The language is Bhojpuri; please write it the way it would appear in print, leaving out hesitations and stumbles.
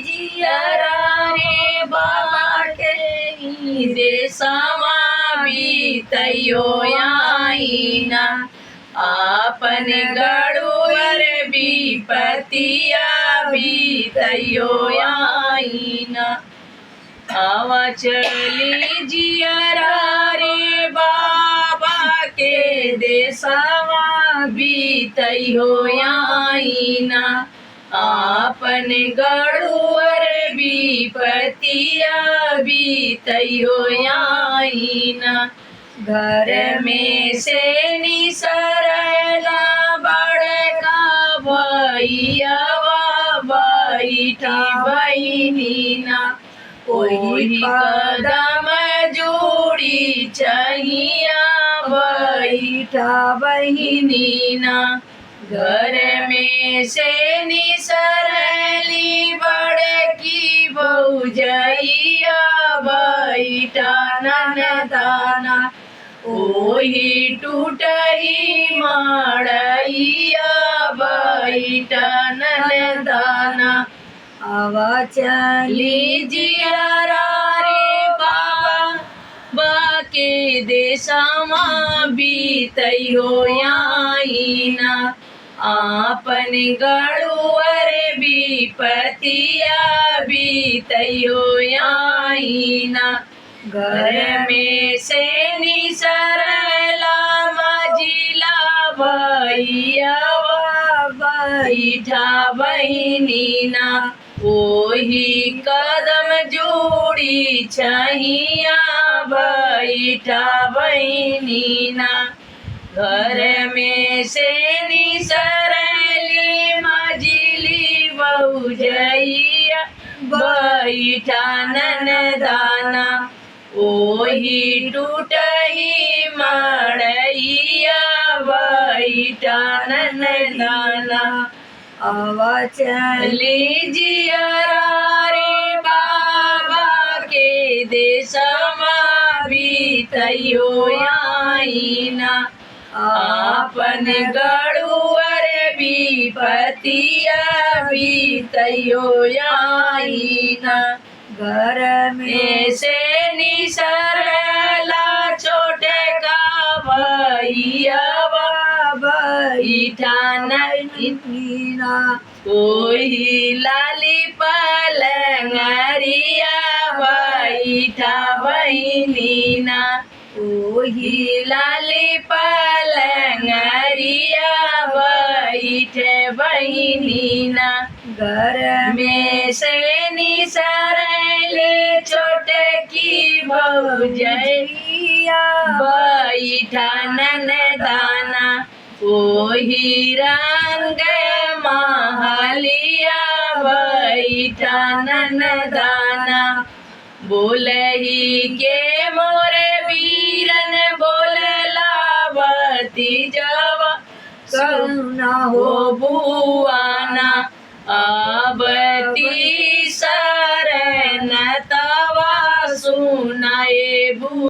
जियरा रे बाबा के देशवा बीतयो आईना आपन गड़ुअर विपतिया बीतयो आईना आवा चली जियरा रे बाबा के देशवा बीतयो आईना आपन गड़ुअर विपतिया बीतयो आईना घर में से निसरला बड़का भैयावा बैठा बहिनीना ओही कदम जोड़ी चाहिया बैठा बहिनीना घर में से निसरली बड़की भौजैया बैठा ननदाना ओही टूटही माड़ैया बैठा ननदाना आवा चली जियरा रे बाबा के देशवा बीतयो आईना आपन गड़ुअर विपतिया बीतयो आईना घर में से निसरला मजिला भैयावा बैठा बहिनीना ओही कदम जोड़ी चाहिया बैठा बहिनीना घर में से निसरली मजिली भौजैया बैठा ननदाना ओही टूटही मड़ैया बैठा ननदाना आवा चली जियरा रे बाबा के देशवा बीतयो आईना आपन गड़ुअर विपतिया बीतयो आईना घर में से निसरला छोटे का भैयावा बैठा ननदीना ओही लाली पलंगरिया बैठा बहिनीना ओही लाली पलंगरिया बैठे बहिनीना घर में से निसरले छोटे की भौजैया बैठा ननदाना ओही रंग महलिया बैठा ननदाना बोलही के मोरे वीरन बोलला भतीजवा सुना हो बुआना आबती सरन तवा सुनाए